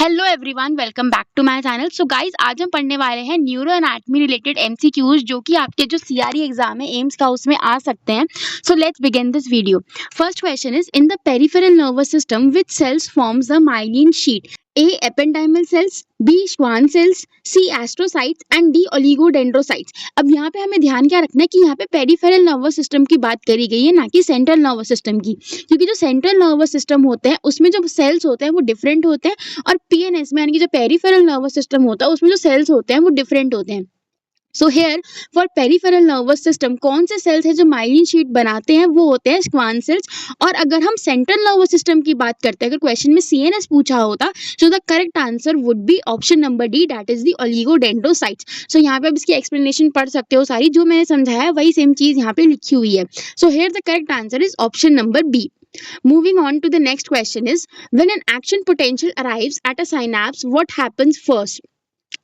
Hello everyone, welcome back to my channel. So guys, आज हम पढ़ने वाले हैं न्यूरो एनाटॉमी रिलेटेड एमसीक्यूज जो कि आपके जो सीआरई एग्जाम है एम्स का उसमें आ सकते हैं। So let's begin this video. First question is in the peripheral nervous system which cells forms the myelin sheet? A. Ependymal cells, B. Schwann cells, C. Astrocytes and D. Oligodendrocytes। अब यहाँ पे हमें ध्यान क्या रखना है कि यहाँ पे पेरिफेरल नर्वस सिस्टम की बात करी गई है, ना कि सेंट्रल नर्वस सिस्टम की, क्योंकि जो सेंट्रल नर्वस सिस्टम होते हैं उसमें जो सेल्स होते हैं वो डिफरेंट होते हैं और पीएनएस में यानी कि जो पेरिफेरल नर्वस सिस्टम होता है उसमें जो सेल्स होते हैं वो डिफरेंट होते हैं। So here for peripheral nervous system कौन से सेल्स है जो माइलिन शीट बनाते हैं? वो होते हैं स्क्वान सेल्स। और अगर हम सेंट्रल नर्वस सिस्टम की बात करते हैं, अगर क्वेश्चन में सीएनएस पूछा होता so the correct answer would be option number D, that is the oligodendrocytes. So यहाँ पे आप इसकी एक्सप्लेनेशन पढ़ सकते हो, सारी जो मैंने समझाया है वही सेम चीज यहाँ पे लिखी हुई है। So here the correct answer is option number B. Moving on to the next question is when an action potential arrives at a synapse, what happens first?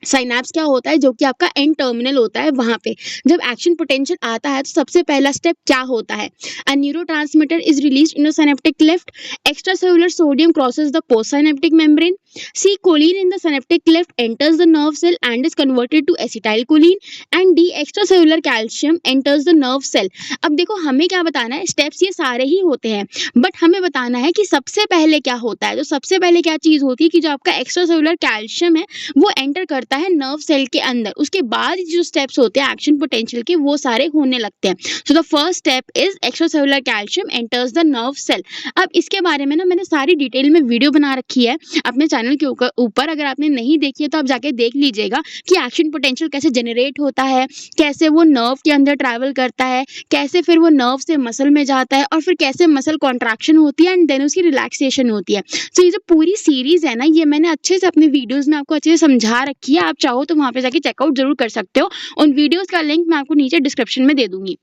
Synapse क्या होता है? जो कि आपका एंड टर्मिनल होता है। वहां पे जब एक्शन पोटेंशियल आता है तो सबसे पहला स्टेप क्या होता है? A neurotransmitter is released in the synaptic cleft, extracellular sodium crosses the postsynaptic membrane, C choline in the synaptic cleft enters the nerve cell and is converted to acetylcholine, and D extracellular calcium enters the nerve cell. अब देखो हमें क्या बताना है, steps ये सारे ही होते हैं बट हमें बताना है कि सबसे पहले क्या होता है। तो सबसे पहले क्या चीज होती है कि जो आपका एक्स्ट्रासेलुलर कैल्शियम है वो एंटर करता है नर्व सेल के अंदर। उसके बाद जो स्टेप्स होते हैं एक्शन पोटेंशियल के वो सारे होने लगते हैं। So the first step is extracellular calcium enters the nerve cell. अब इसके बारे में ना मैंने सारी डिटेल में वीडियो बना रखी है अपने चैनल के ऊपर, अगर आपने नहीं देखी है तो आप जाके देख लीजिएगा कि एक्शन पोटेंशियल कैसे जनरेट होता है, कैसे वो नर्व के अंदर ट्रैवल करता है, कैसे फिर वो नर्व से मसल में जाता है और फिर कैसे मसल कॉन्ट्रैक्शन होती है एंड देन उसकी रिलैक्सेशन होती है। सो ये जो पूरी सीरीज है ना ये मैंने अच्छे से अपने वीडियोस में आपको अच्छे से समझा रखी है। आप चाहो तो वहां पे जाके चेकआउट जरूर कर सकते हो। उन वीडियोस का लिंक मैं आपको नीचे डिस्क्रिप्शन में दे दूंगी।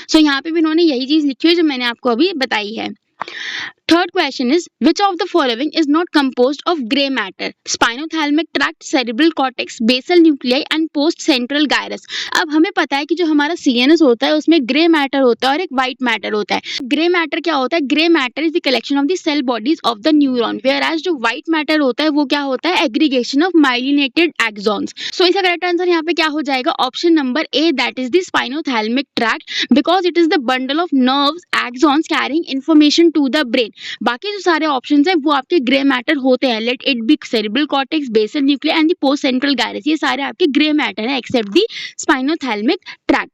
सो यहाँ पे भी इन्होंने यही चीज लिखी है जो मैंने आपको अभी बताई है। Third question is which of the following is not composed of gray matter? Spinothalamic tract, cerebral cortex, basal nuclei and postcentral gyrus। अब हमें पता है कि जो हमारा CNS होता है उसमें ग्रे मैटर होता है और एक व्हाइट मैटर होता है। ग्रे मैटर क्या होता है? Grey matter is the collection of the cell bodies of the neuron, whereas जो व्हाइट मैटर होता है वो क्या होता है? Aggregation of myelinated axons. So इसका करेक्ट आंसर यहाँ पे क्या हो जाएगा? Option number A, that is the spinothalamic tract, because it is the bundle of nerves axons carrying information to the brain. बाकी जो सारे ऑप्शंस हैं वो आपके ग्रे मैटर होते हैं, let it be cerebral cortex, basal nucleus and the post central gyrus, ये सारे आपके ग्रे मैटर हैं except the spinothalamic tract.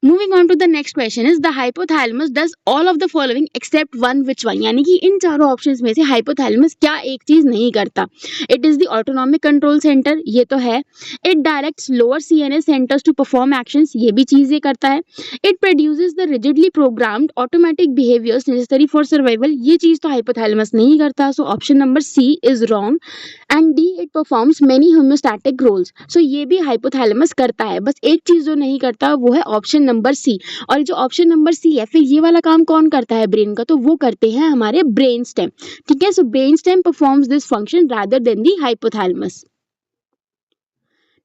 Moving on to the next question is the hypothalamus does all of the following except one, which one? यानी कि इन चारों options में से hypothalamus क्या एक चीज नहीं करता? It is the autonomic control centre, ये तो है। It directs lower CNS centres to perform actions, ये भी चीज ये करता है। It produces the rigidly programmed automatic behaviours necessary for survival, ये चीज तो हाइपोथैलेमस नहीं करता। So option number C is wrong. And D, it performs many homeostatic roles. So ये भी हाइपोथैलेमस करता है, बस एक चीज जो नहीं करता वो है ऑप्शन नंबर सी। और जो ऑप्शन नंबर सी है फिर ये वाला काम कौन करता है ब्रेन का? तो वो करते हैं हमारे ब्रेन स्टेम। ठीक है, so brain stem performs this function rather than the hypothalamus.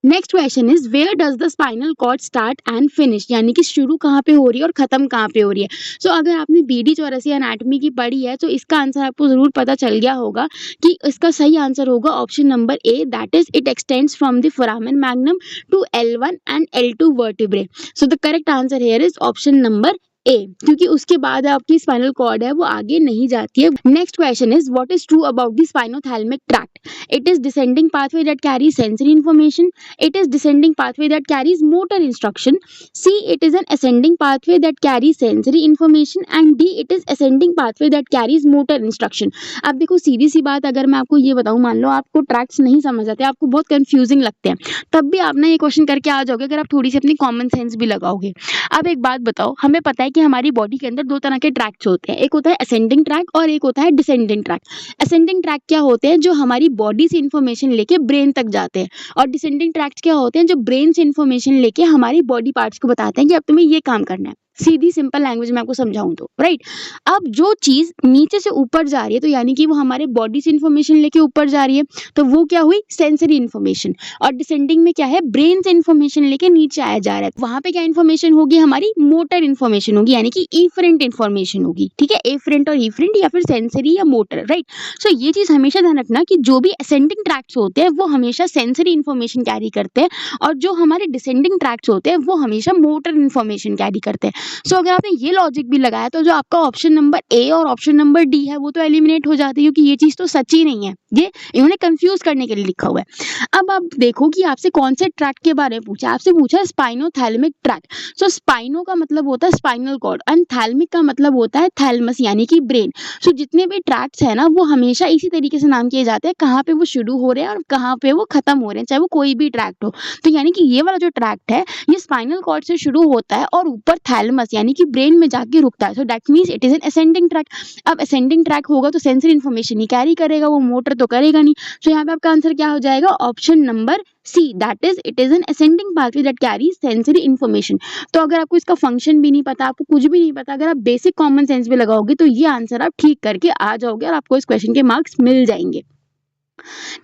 Next question is where does the spinal cord start and finish, यानी कि शुरू कहाँ पे हो रही है और खत्म कहाँ पे हो रही है। सो अगर आपने बीडी चौरसी एनाटॉमी की पढ़ी है तो इसका आंसर आपको जरूर पता चल गया होगा कि इसका सही आंसर होगा option number A, that is it extends from the foramen magnum to L1 and L2 vertebrae. So the correct answer here is option number A, क्योंकि उसके बाद आपकी स्पाइनल कॉर्ड है वो आगे नहीं जाती है। Next question is what is true about the spinothalamic tract? It is descending pathway that carries sensory information, it is descending pathway that carries motor instruction, see it is an ascending pathway that carries sensory information and D it is ascending pathway that carries motor instruction. अब देखो सीधी सी बात, अगर मैं आपको ये बताऊं, मान लो आपको ट्रैक्ट्स नहीं समझ आते, आपको बहुत कंफ्यूजिंग लगते हैं, तब भी आप ना ये क्वेश्चन करके आ जाओगे अगर आप थोड़ी सी अपनी कॉमन सेंस भी लगाओगे। अब एक बात बताओ, हमें पता है कि हमारी बॉडी के अंदर दो तरह के ट्रैक्ट्स होते हैं, एक होता है असेंडिंग ट्रैक और एक होता है डिसेंडिंग ट्रैक। असेंडिंग ट्रैक क्या होते हैं? जो हमारी बॉडी से इंफॉर्मेशन लेके ब्रेन तक जाते हैं, और डिसेंडिंग ट्रैक्ट क्या होते हैं? जो ब्रेन से इंफॉर्मेशन लेके हमारी बॉडी पार्ट्स को बताते हैं कि अब तुम्हें ये काम करना है। सीधी सिंपल लैंग्वेज में आपको समझाऊं तो, राइट। अब जो चीज नीचे से ऊपर जा रही है तो यानी कि वो हमारे बॉडी से इन्फॉर्मेशन लेके ऊपर जा रही है, तो वो क्या हुई, सेंसरी इन्फॉर्मेशन। और डिसेंडिंग में क्या है, ब्रेन से इन्फॉर्मेशन लेके नीचे आया जा रहा है, वहां पे क्या इन्फॉर्मेशन होगी, हमारी मोटर इन्फॉर्मेशन होगी, यानी कि इफरेंट इन्फॉर्मेशन होगी, ठीक है, एफरेंट और इफरेंट या फिर सेंसरी या मोटर, राइट। सो ये चीज हमेशा ध्यान रखना कि जो भी असेंडिंग ट्रैक्ट्स होते हैं वो हमेशा सेंसरी इन्फॉर्मेशन कैरी करते हैं, और जो हमारे डिसेंडिंग ट्रैक्ट्स होते हैं वो हमेशा मोटर इन्फॉर्मेशन कैरी करते हैं। सो अगर आपने ये लॉजिक भी लगाया तो जो आपका ऑप्शन नंबर ए और ऑप्शन नंबर डी है वो तो एलिमिनेट हो जाते हैं, क्योंकि ये चीज तो सच ही नहीं है, ये इन्होंने कंफ्यूज करने के लिए लिखा हुआ है। अब आप देखो कि आपसे कौन से ट्रैक्ट के बारे में पूछा, आपसे पूछा स्पाइनोथैलेमिक ट्रैक्ट। सो स्पाइनो का मतलब होता है स्पाइनल कॉर्ड, एंड थैलेमिक का मतलब होता है थैलमस यानी कि ब्रेन। सो जितने भी ट्रैक्ट्स है ना वो हमेशा इसी तरीके से नाम किए जाते हैं, कहाँ पे वो शुरू हो रहे हैं और कहाँ पे वो खत्म हो रहे हैं, चाहे वो कोई भी ट्रैक्ट हो। तो यानी कि ये वाला जो ट्रैक्ट है ये स्पाइनल कॉर्ड से शुरू होता है और ऊपर थैलेमस यानी कि ब्रेन में जाके रुकता है। So that means it is an ascending track. अब असेंडिंग ट्रैक होगा तो सेंसरी इन्फॉर्मेशन ही कैरी करेगा, वो मोटर तो करेगा नहीं। सो यहाँ पे आपका आंसर क्या हो जाएगा, option number C, that is it is an ascending pathway that carries sensory information. तो अगर आपको इसका फंक्शन भी नहीं पता, आपको कुछ भी नहीं पता, अगर आप बेसिक कॉमन सेंस भी लगाओगे तो ये आंसर आप ठीक करके आ जाओगे और आपको इस क्वेश्चन के मार्क्स मिल जाएंगे।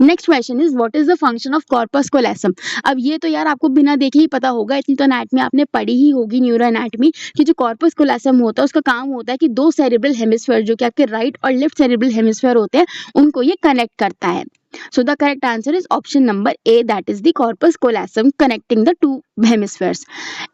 Next question is what is the function of corpus callosum. अब ये तो यार आपको बिना देखे ही पता होगा, इतनी तो एनाटमी आपने पढ़ी ही होगी, न्यूरो एनाटमी, कि जो कॉर्पस कोलेसम होता है उसका काम होता है कि दो सेरेब्रल हेमिस्फीयर जो कि आपके राइट और लेफ्ट सेरेब्रल हेमिस्फीयर होते हैं उनको ये कनेक्ट करता है। So the correct answer is option number A, that is the corpus callosum connecting the two hemispheres.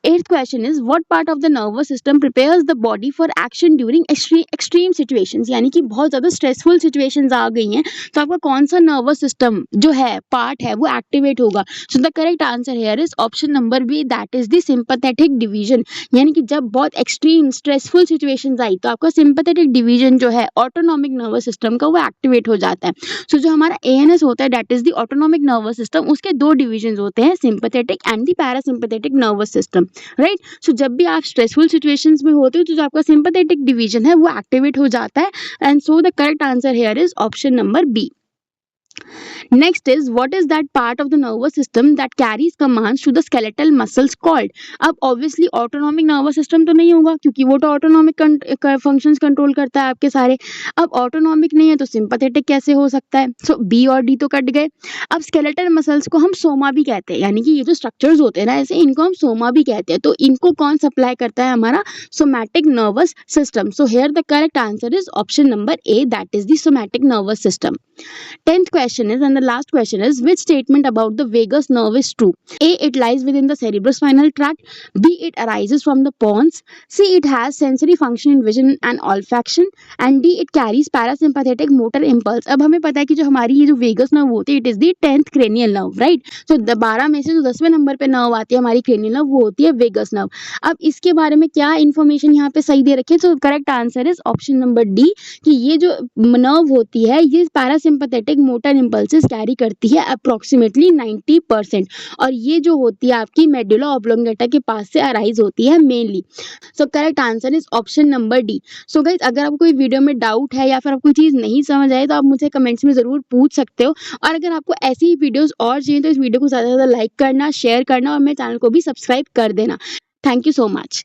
Eighth question is what part of the nervous system prepares the body for action during extreme situations, यानी कि बहुत ज्यादा stressful situations आ गई हैं तो आपका कौन सा नर्वस सिस्टम जो है पार्ट है वो एक्टिवेट होगा। So the correct answer here is option number B, that is the sympathetic division. यानी कि जब बहुत एक्सट्रीम स्ट्रेसफुल सिचुएशंस आई तो आपका सिंपैथेटिक डिवीजन जो है ऑटोनॉमिक नर्वस सिस्टम का वो एक्टिवेट हो जाता है। सो जो हमारा एएनएस होता है that is the autonomic nervous system, उसके दो डिविजन्स होते हैं, sympathetic and the parasympathetic nervous system, right. So जब भी आप स्ट्रेसफुल सिचुएशंस में होते हो तो जो आपका सिंपैथेटिक डिवीजन है वो एक्टिवेट हो जाता है, and so the correct answer here is option number B. Next is what is that part of the nervous system that carries commands to the skeletal muscles called। अब obviously autonomic nervous system तो नहीं होगा क्योंकि वो तो autonomic functions control करता है आपके सारे। अब autonomic नहीं है तो sympathetic कैसे हो सकता है, so B और D तो कट गए। अब skeletal muscles को हम सोमा भी कहते हैं, यानी कि ये जो structures होते हैं ना ऐसे, इनको हम सोमा भी कहते हैं। तो इनको कौन सप्लाई करता है, हमारा somatic nervous system। So here the correct answer is option number A, that is the somatic nervous system। 10th question is, and the last question is, which statement about the vagus nerve is true? A, it lies within the cerebrospinal tract. B, it arises from the pons. C, it has sensory function in vision and olfaction. And D, it carries parasympathetic motor impulse। अब हमें पता है कि जो हमारी ये जो vagus nerve होती है, it is the 10th cranial nerve, right? So 12 में से जो 10वें नंबर पे नर्व आती है हमारी cranial nerve वो होती है वेगस नर्व। अब इसके बारे में क्या इन्फॉर्मेशन यहाँ पे सही दे रखी है, so correct answer is option number D, कि ये जो नर्व होती है ये पैरासिम्पैथेटिक मोटर इंपल्सेस कैरी करती है अप्रोक्सीमेटली 90%, और ये जो होती है आपकी मेडुला ऑब्लोंगेटा के पास से अराइज होती है mainly. So correct answer is option number D. So guys अगर आपको कोई वीडियो में डाउट है या फिर आपको चीज़ नहीं समझ आए तो आप मुझे कमेंट्स में ज़रूर पूछ सकते हो, और अगर आपको ऐसी ही वीडियोज़ और चाहिए तो इस वीडियो को ज़्यादा से ज़्यादा लाइक करना, शेयर करना और मेरे चैनल को भी सब्सक्राइब कर देना। Thank you so much.